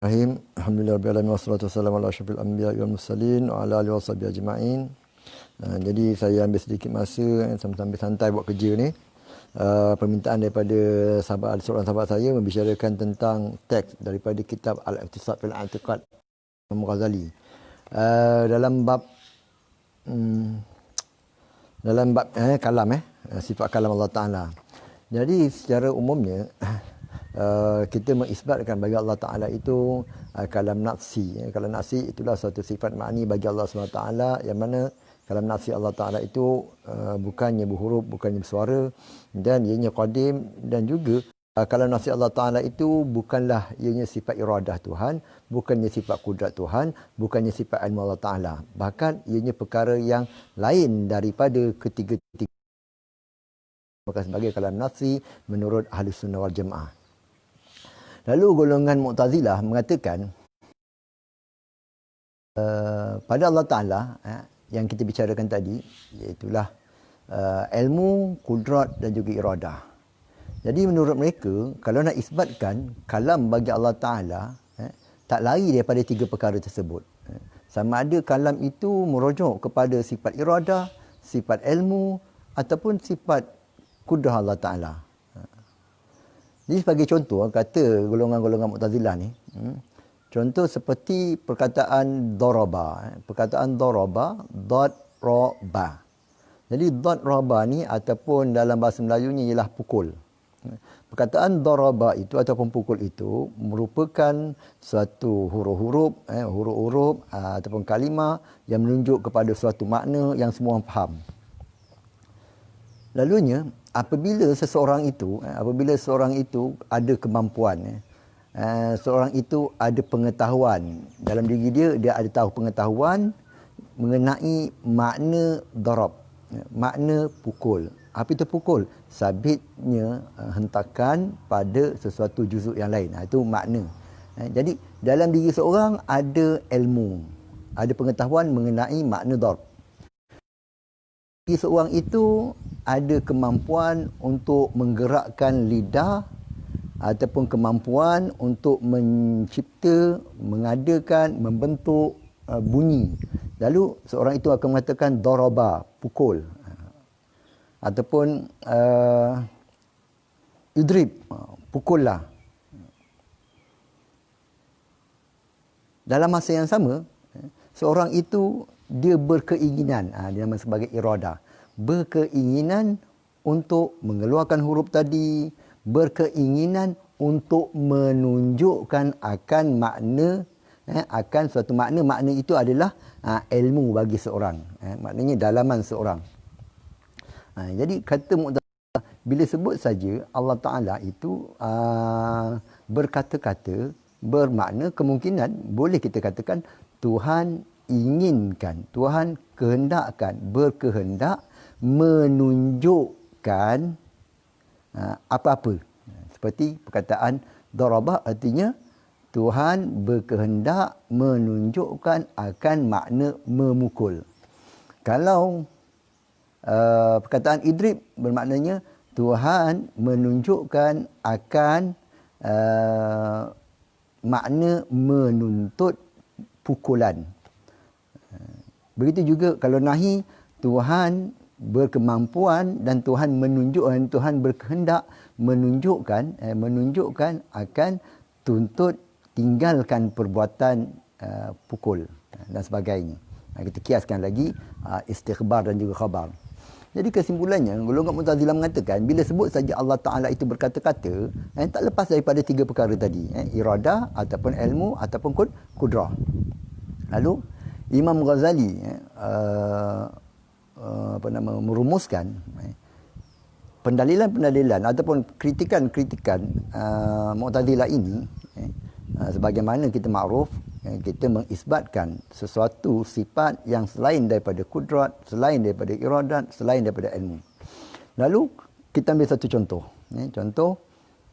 Alhamdulillah rabbil alamin wassalatu wassalamu ala asyrafil anbiya'i wal mursalin wa ala alihi washabihi ajma'in. Jadi saya ambil sedikit masa sambil santai buat kerja ni. Permintaan daripada seorang sahabat saya membicarakan tentang teks daripada kitab Al-Iqtisad fil I'tiqad Imam Ghazali. Dalam bab kalam sifat kalam Allah Taala. Jadi secara umumnya kita mengisbatkan bagi Allah Ta'ala itu kalam nafsi. Kalam nafsi itulah satu sifat makni bagi Allah SWT, yang mana kalam nafsi Allah Ta'ala itu bukannya berhuruf, bukannya bersuara, dan ianya qadim, dan juga kalam nafsi Allah Ta'ala itu bukanlah ianya sifat iradah Tuhan, bukannya sifat kudrat Tuhan, bukannya sifat ilmu Allah Ta'ala. Bahkan ianya perkara yang lain daripada ketiga-tiga. Maka sebagai kalam nafsi menurut Ahlus Sunnah wal Jamaah. Lalu golongan Mu'tazilah mengatakan pada Allah Ta'ala yang kita bicarakan tadi, iaitulah ilmu, kudrat dan juga iradah. Jadi menurut mereka, kalau nak isbatkan kalam bagi Allah Ta'ala, tak lari daripada tiga perkara tersebut. Sama ada kalam itu merujuk kepada sifat iradah, sifat ilmu ataupun sifat kudrah Allah Ta'ala. Jadi sebagai contoh, kata golongan-golongan Mu'tazilah ni, contoh seperti perkataan daraba. Perkataan daraba, dad-ra-ba. Jadi dad-ra-ba ni ataupun dalam bahasa Melayunya ialah pukul. Perkataan daraba itu ataupun pukul itu merupakan suatu huruf-huruf ataupun kalimah yang menunjuk kepada suatu makna yang semua orang faham. Lalunya, apabila seseorang itu ada kemampuan, seorang itu ada pengetahuan dalam diri dia ada tahu pengetahuan mengenai makna darab, makna pukul. Apa itu pukul? Sabitnya hentakan pada sesuatu juzuk yang lain. Itu makna. Jadi dalam diri seorang ada ilmu, ada pengetahuan mengenai makna darab. Seorang itu ada kemampuan untuk menggerakkan lidah ataupun kemampuan untuk mencipta, mengadakan, membentuk bunyi. Lalu seorang itu akan mengatakan daraba, pukul. Ataupun idrib, pukullah. Dalam masa yang sama, seorang itu dia berkeinginan, dia nama sebagai iradah, berkeinginan untuk mengeluarkan huruf tadi, berkeinginan untuk menunjukkan akan makna, akan suatu makna. Makna itu adalah ilmu bagi seorang, maknanya dalaman seorang. Jadi kata Mu'tazilah, bila sebut saja Allah Ta'ala itu berkata-kata, bermakna, kemungkinan boleh kita katakan Tuhan inginkan, Tuhan kehendakkan, berkehendak menunjukkan apa-apa. Seperti perkataan darabah, artinya Tuhan berkehendak menunjukkan akan makna memukul. Kalau perkataan idrib bermaknanya Tuhan menunjukkan akan makna menuntut pukulan. Begitu juga kalau nahi, Tuhan berkemampuan dan Tuhan menunjukkan, Tuhan berkehendak menunjukkan akan tuntut tinggalkan perbuatan pukul dan sebagainya. Kita kiaskan lagi istikhbar dan juga khabar. Jadi kesimpulannya, golongan Mu'tazilah mengatakan bila sebut saja Allah Ta'ala itu berkata-kata, tak lepas daripada tiga perkara tadi, iradah ataupun ilmu ataupun kudrah. Lalu Imam Ghazali merumuskan pendalilan-pendalilan ataupun kritikan-kritikan Mu'tazilah ini, sebagaimana kita makruf, kita mengisbatkan sesuatu sifat yang selain daripada kudrat, selain daripada iradat, selain daripada ilmu. Lalu kita ambil satu contoh. Contoh,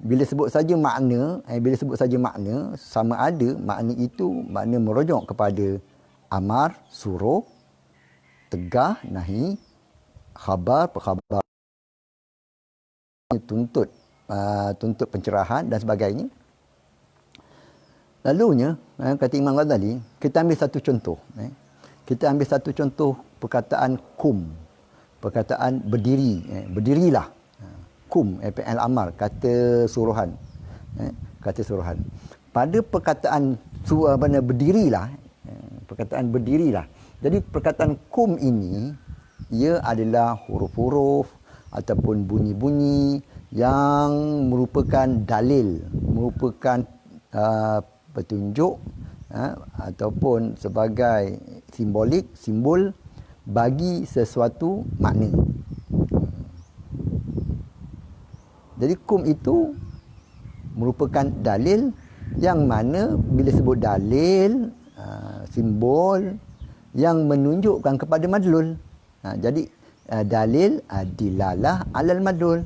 bila sebut saja makna, sama ada makna itu makna merujuk kepada amar, suruh, tegah, nahi, khabar, perkhabar, tuntut pencerahan dan sebagainya. Lalunya, kata Imam Ghazali, kita ambil satu contoh. Kita ambil satu contoh perkataan kum. Perkataan berdiri. Berdirilah. Kum, fi'il amar, kata suruhan. Kata suruhan. Pada perkataan berdirilah, perkataan berdirilah. Jadi perkataan kum ini, ia adalah huruf-huruf ataupun bunyi-bunyi yang merupakan dalil, merupakan petunjuk ataupun sebagai simbolik, simbol bagi sesuatu makna. Jadi kum itu merupakan dalil yang mana bila sebut dalil, simbol yang menunjukkan kepada madlul. Jadi dalil dilalah alal madlul.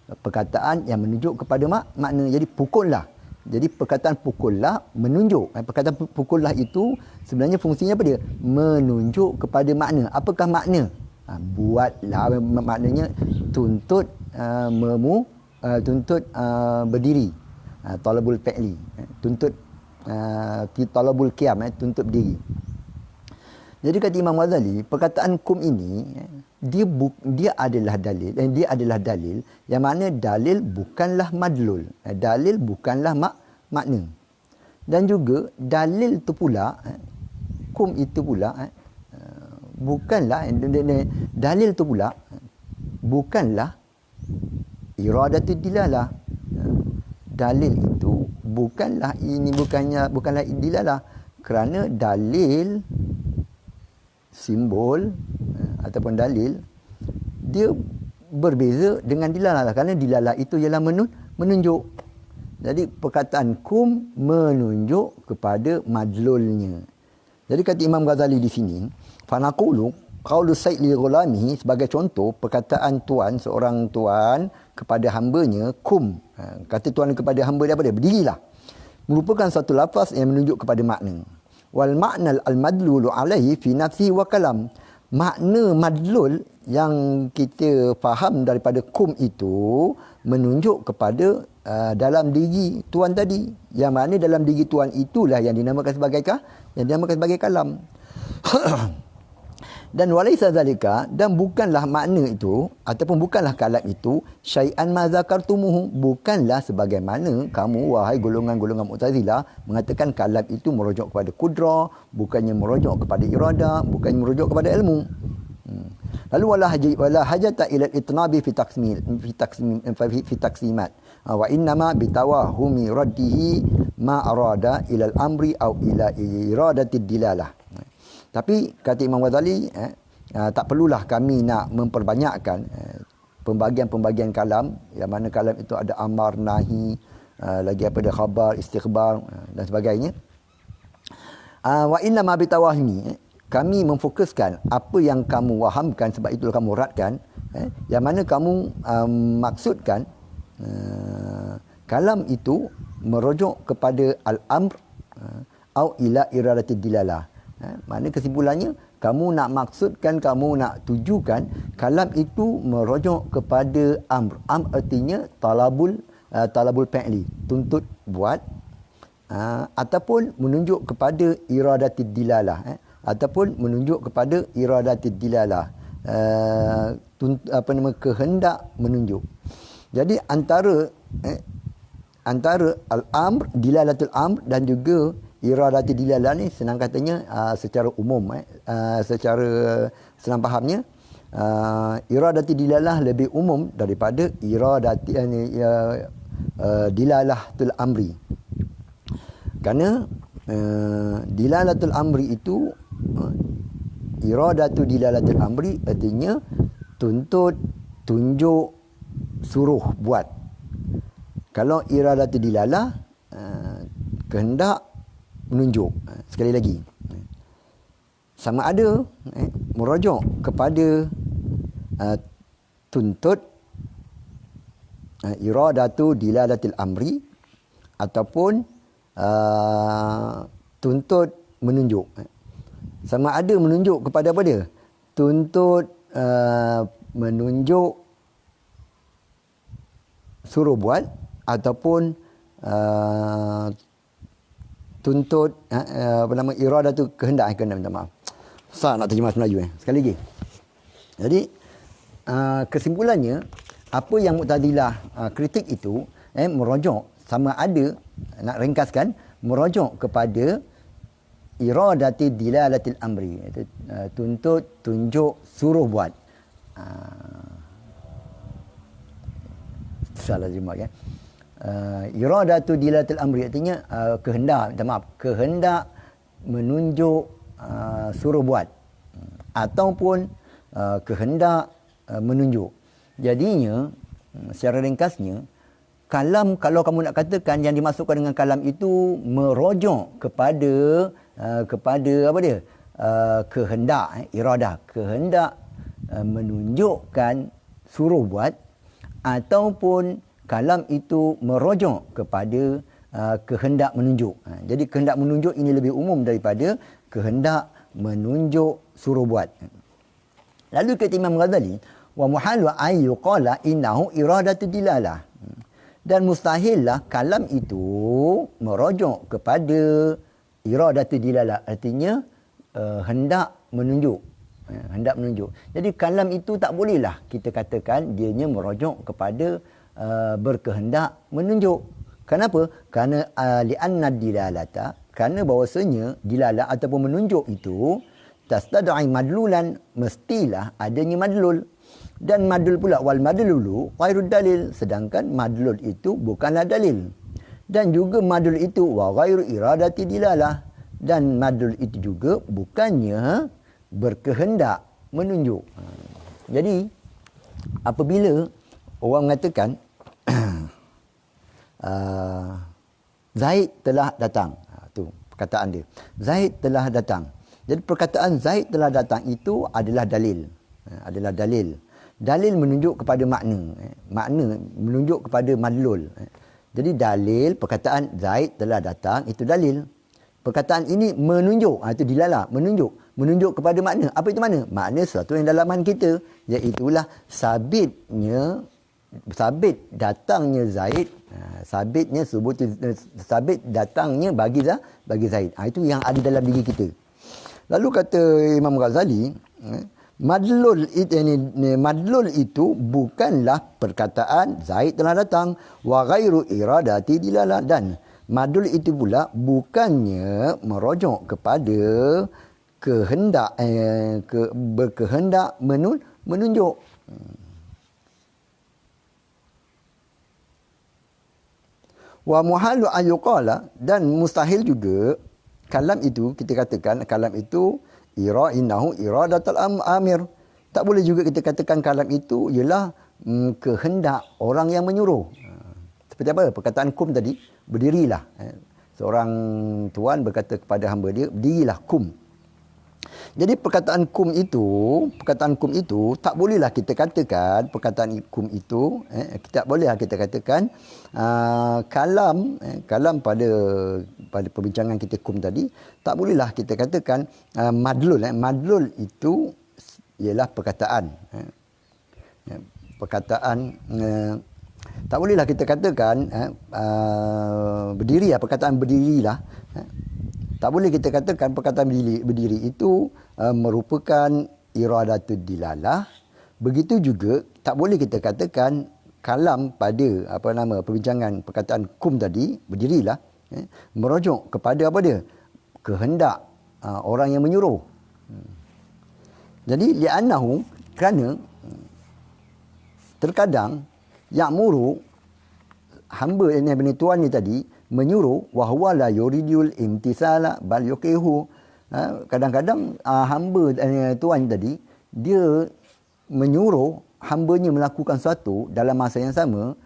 Perkataan yang menunjuk kepada makna. Jadi pukullah. Jadi perkataan pukullah menunjuk. Perkataan pukullah itu sebenarnya fungsinya apa dia? Menunjuk kepada makna. Apakah makna? Buatlah, maknanya tuntut tuntut berdiri. Talabul fi'li. Tuntut talabul qiyam, tuntut berdiri. Jadi kata Imam Ghazali, perkataan kum ini dia adalah dalil, dia adalah dalil yang mana dalil bukanlah madlul, dalil bukanlah makna. Dan juga dalil itu pula, kum itu pula bukanlah, dalil itu pula bukanlah iradatul dilalah. Dalil itu bukanlah dilalah, kerana dalil, simbol ataupun dalil, dia berbeza dengan dilalah, kerana dilalah itu ialah menunjuk. Jadi perkataan kum menunjuk kepada madlulnya. Jadi kata Imam Ghazali di sini, fanaqulu qaulu sayyid li ghulamihi, sebagai contoh perkataan tuan, seorang tuan kepada hambanya, kum, kata tuan kepada hamba dia apa dia? Berdirilah. Merupakan satu lafaz yang menunjuk kepada makna. Wal makna al-madlulu alaihi fi nafsi wa kalam. Makna madlul yang kita faham daripada kum itu menunjuk kepada dalam diri tuan tadi. Yang mana dalam diri tuan itulah yang dinamakan sebagai kalam. Dan walaisa zalika, dan bukanlah makna itu ataupun bukanlah kalam itu syai'an ma zakartumuhu, bukanlah sebagaimana kamu wahai golongan-golongan Mu'tazilah mengatakan kalam itu merujuk kepada kudrah, bukannya merujuk kepada irada, bukannya merujuk kepada ilmu. Lalu wala hajata ila al-itnabi fi taqsimat wa innama bitawahumi raddihi ma arada ila al-amri aw ila iradati dilalah. Tapi kata Imam Ghazali, tak perlulah kami nak memperbanyakkan pembagian-pembagian kalam, yang mana kalam itu ada amar, nahi, lagi apa, ada khabar, istikhbar dan sebagainya. Wa inna ma bitawahmi, kami memfokuskan apa yang kamu wahamkan, sebab itulah kamu ratkan, yang mana kamu maksudkan kalam itu merujuk kepada al-amr au ila iradati dilalah. Maknanya kesimpulannya, kamu nak maksudkan, kamu nak tujukan kalam itu merujuk kepada amr. Amr artinya talabul fi'li, tuntut buat, ataupun menunjuk kepada iradati dilalah, ataupun menunjuk kepada iradati dilalah, kehendak menunjuk. Jadi antara al-amr, dilalatul amr dan juga iradati dilalah ni, senang katanya secara umum, secara senang fahamnya, iradati dilalah lebih umum daripada iradati dilalatul amri. Kerana dilalatul amri itu, iradatu dilalatul amri artinya tuntut, tunjuk, suruh buat. Kalau iradatu dilalah, kehendak menunjuk. Sekali lagi, sama ada merujuk kepada tuntut, iradatu dilalatil amri, ataupun tuntut menunjuk. Sama ada menunjuk kepada apa dia? Tuntut menunjuk, suruh buat, ataupun tuntut apa nama iradah tu kehendak, minta maaf. Susah nak terjemah Melayu Sekali lagi. Jadi kesimpulannya apa yang Mu'tazilah kritik itu merujuk sama ada, nak ringkaskan, merujuk kepada iradati dilalatil amri, iaitu tuntut, tunjuk, suruh buat. Salah terjemah iradatu dilalatil amri artinya kehendak, kehendak menunjuk, suruh buat, ataupun kehendak menunjuk. Jadinya secara ringkasnya, kalam, kalau kamu nak katakan yang dimasukkan dengan kalam itu merujuk kepada apa dia? Kehendak, iradah, kehendak menunjukkan, suruh buat, ataupun kalam itu merujuk kepada kehendak menunjuk. Jadi kehendak menunjuk ini lebih umum daripada kehendak menunjuk, suruh buat. Lalu kata Imam Ghazali, wa muhalu ay yuqala innahu iradatu dilalah. Dan mustahillah kalam itu merujuk kepada iradatu dilalah, artinya hendak menunjuk. Hendak menunjuk. Jadi kalam itu tak bolehlah kita katakan dianya merujuk kepada berkehendak menunjuk. Kenapa? Kerana li'anna dilalata, kerana bahawasanya dilalah ataupun menunjuk itu tastad'i madlulan, mestilah adanya madlul. Dan madlul pula, wal madlulu ghairud dalil, sedangkan madlul itu bukanlah dalil. Dan juga madlul itu wa ghairu iradati dilalah, dan madlul itu juga bukannya berkehendak menunjuk. Jadi apabila orang mengatakan Zaid telah datang, tu perkataan dia, Zaid telah datang. Jadi perkataan Zaid telah datang itu adalah dalil, dalil menunjuk kepada makna, makna menunjuk kepada madlul. Jadi dalil perkataan Zaid telah datang itu dalil. Perkataan ini menunjuk, itu dilalah, menunjuk kepada makna. Apa itu makna? Makna sesuatu yang dalaman kita, iaitulah sabit datangnya Zaid, sabit datangnya bagi Zaid. Itu yang ada dalam diri kita. Lalu kata Imam Ghazali, madlul itu bukanlah perkataan Zaid telah datang, wa ghairu iradati dilalah, dan madlul itu pula bukannya merujuk kepada kehendak, berkehendak menunjuk. Wa muhalu ayuqala, dan mustahil juga kalam itu, kita katakan kalam itu innahu iradatul amir. Tak boleh juga kita katakan kalam itu ialah kehendak orang yang menyuruh. Seperti apa? Perkataan kum tadi, berdirilah. Seorang tuan berkata kepada hamba dia, berdirilah, kum. Jadi perkataan kum itu tak bolehlah kita katakan perkataan kum itu, tak bolehlah kita katakan kalam pada perbincangan kita kum tadi, tak bolehlah kita katakan madlul. Madlul itu ialah perkataan. Tak bolehlah kita katakan berdiri, perkataan berdirilah. Tak boleh kita katakan perkataan berdiri itu merupakan iradatul dilalah. Begitu juga tak boleh kita katakan kalam pada perbincangan perkataan kum tadi, berdirilah, merujuk kepada apa dia? Kehendak orang yang menyuruh. Jadi li'annahu, kerana terkadang ya'muru, hamba ini tuan ni tadi menyuruh, wa huwa la yuridul imtisala bal yuqihu. Kadang-kadang hamba tuan tadi dia menyuruh hambanya melakukan sesuatu, dalam masa yang sama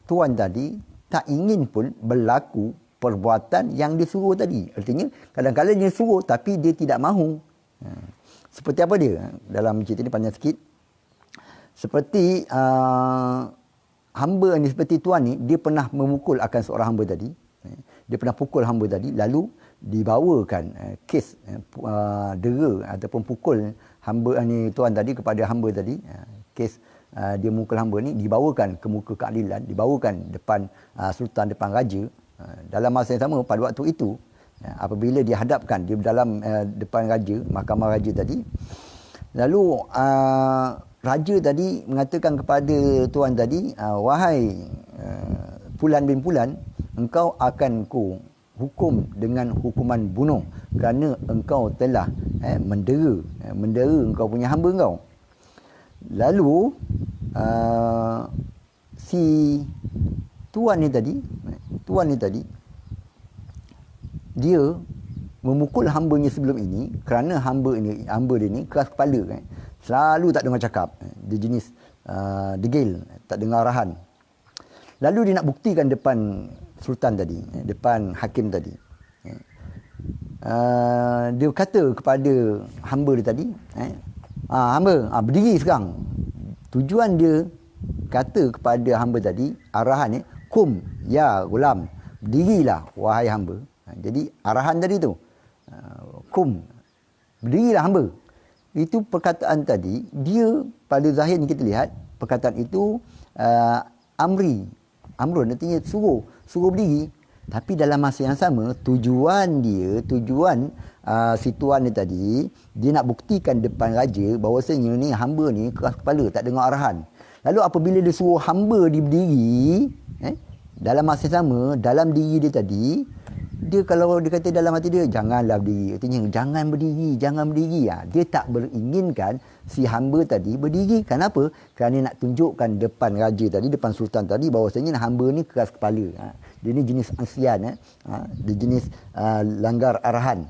tuan tadi tak ingin pun berlaku perbuatan yang disuruh tadi. Artinya kadang-kadang dia suruh tapi dia tidak mahu. Seperti apa dia? Dalam cerita ni panjang sikit. Seperti hamba ni, seperti tuan ni, dia pernah memukul akan seorang hamba tadi. Dia pernah pukul hamba tadi, lalu dibawakan kes dera ataupun pukul hamba ni tuan tadi kepada hamba tadi. Kes dia memukul hamba ni dibawakan ke muka keadilan, dibawakan depan sultan, depan raja. Dalam masa yang sama pada waktu itu, apabila dihadapkan di dalam depan raja, mahkamah raja tadi, lalu raja tadi mengatakan kepada tuan tadi, wahai Fulan bin Fulan, engkau akan ku hukum dengan hukuman bunuh kerana engkau telah mendera engkau punya hamba engkau. Lalu si tuan ni tadi dia memukul hambanya sebelum ini kerana hamba dia ni keras kepala kan. Selalu tak dengar cakap. Dia jenis degil, tak dengar arahan. Lalu dia nak buktikan depan sultan tadi, depan hakim tadi. Dia kata kepada hamba dia tadi, hamba, berdiri sekarang. Tujuan dia kata kepada hamba tadi, arahan kum ya gulam, berdirilah wahai hamba. Jadi arahan tadi tu, kum, berdirilah hamba. Itu perkataan tadi, dia pada zahir kita lihat, perkataan itu amrun, artinya suruh berdiri. Tapi dalam masa yang sama, tujuan si tuan ni tadi, dia nak buktikan depan raja bahawasanya ni hamba ni keras kepala, tak dengar arahan. Lalu apabila dia suruh hamba dia berdiri, dalam masa yang sama, dalam diri dia tadi, dia kalau dia kata dalam hati dia, janganlah berdiri. Artinya, jangan berdiri. Dia tak beringinkan si hamba tadi berdiri. Kenapa? Kerana nak tunjukkan depan raja tadi, depan sultan tadi, bahawasanya hamba ni keras kepala. Dia ni jenis angsian. Dia jenis langgar arahan.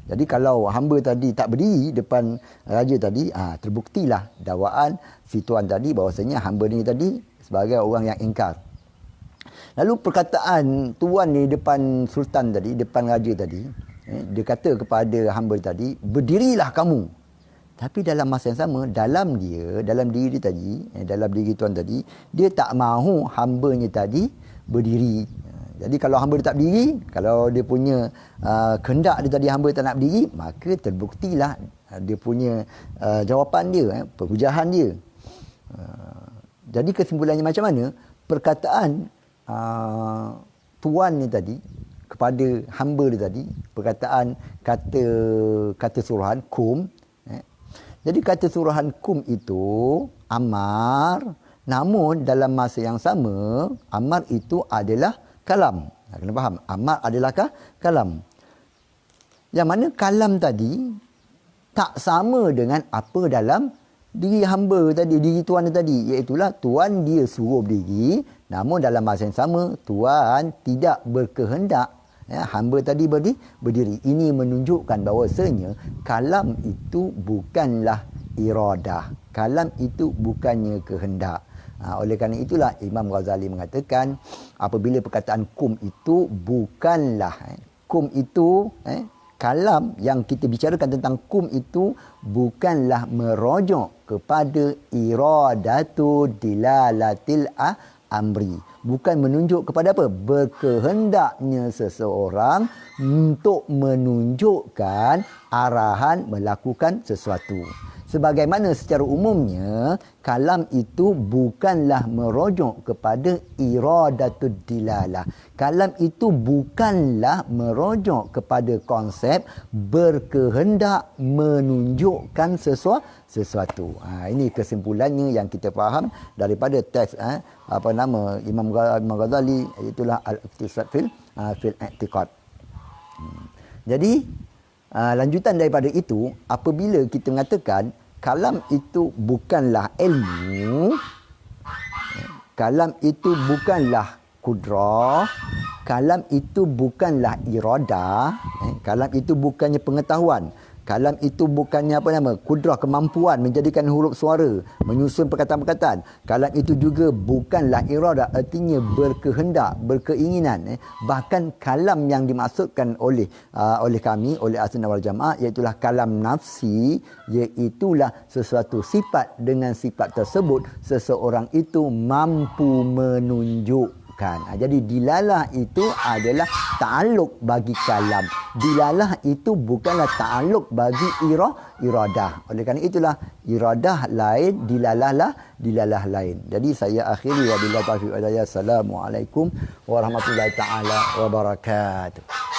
Jadi kalau hamba tadi tak berdiri depan raja tadi, terbuktilah dakwaan si tuan tadi bahawasanya hamba ni tadi sebagai orang yang ingkar. Lalu perkataan tuan ni depan sultan tadi, depan raja tadi, dia kata kepada hamba tadi, berdirilah kamu. Tapi dalam masa yang sama, dalam diri dia tadi, dalam diri tuan tadi, dia tak mahu hambanya tadi berdiri. Jadi kalau hamba dia tak berdiri, kalau dia punya kehendak dia tadi hamba tak nak berdiri, maka terbuktilah dia punya jawapan dia, perhujahan dia. Jadi kesimpulannya macam mana? Perkataan tuan ni tadi kepada hamba dia tadi, perkataan kata suruhan kum, jadi kata suruhan kum itu amar, namun dalam masa yang sama amar itu adalah kalam. Kena faham, amar adalah kalam. Yang mana kalam tadi tak sama dengan apa dalam diri hamba tadi, diri tuan tadi, iaitulah tuan dia suruh berdiri, namun dalam masa yang sama tuan tidak berkehendak hamba tadi berdiri. Ini menunjukkan bahawasanya kalam itu bukanlah iradah, kalam itu bukannya kehendak. Oleh kerana itulah Imam Ghazali mengatakan apabila perkataan kum itu bukanlah kum itu kalam yang kita bicarakan tentang kum itu bukanlah merujuk kepada iradatu dilalatil amri, bukan menunjuk kepada apa? Berkehendaknya seseorang untuk menunjukkan arahan melakukan sesuatu. Sebagaimana secara umumnya kalam itu bukanlah merujuk kepada iradatud dilalah. Kalam itu bukanlah merujuk kepada konsep berkehendak menunjukkan sesuatu. Ini kesimpulannya yang kita faham daripada teks Imam Ghazali, itulah al-iqtisad fil i'tiqad. Jadi lanjutan daripada itu, apabila kita mengatakan kalam itu bukanlah ilmu, kalam itu bukanlah kudrah, kalam itu bukanlah iradah, kalam itu bukannya pengetahuan, kalam itu bukannya kudrah, kemampuan menjadikan huruf suara, menyusun perkataan-perkataan. Kalam itu juga bukanlah iradah, artinya berkehendak, berkeinginan. Bahkan kalam yang dimaksudkan oleh kami, oleh Ahlussunnah wal Jamaah, iaitulah kalam nafsi, iaitulah sesuatu sifat, dengan sifat tersebut seseorang itu mampu menunjukkan bukan. Jadi dilalah itu adalah ta'alluq bagi kalam. Dilalah itu bukanlah ta'alluq bagi iradah. Oleh kerana itulah iradah lain, dilalah lain. Jadi saya akhiri wabillahi taufiq wal hidayah. Assalamualaikum warahmatullahi taala wabarakatuh.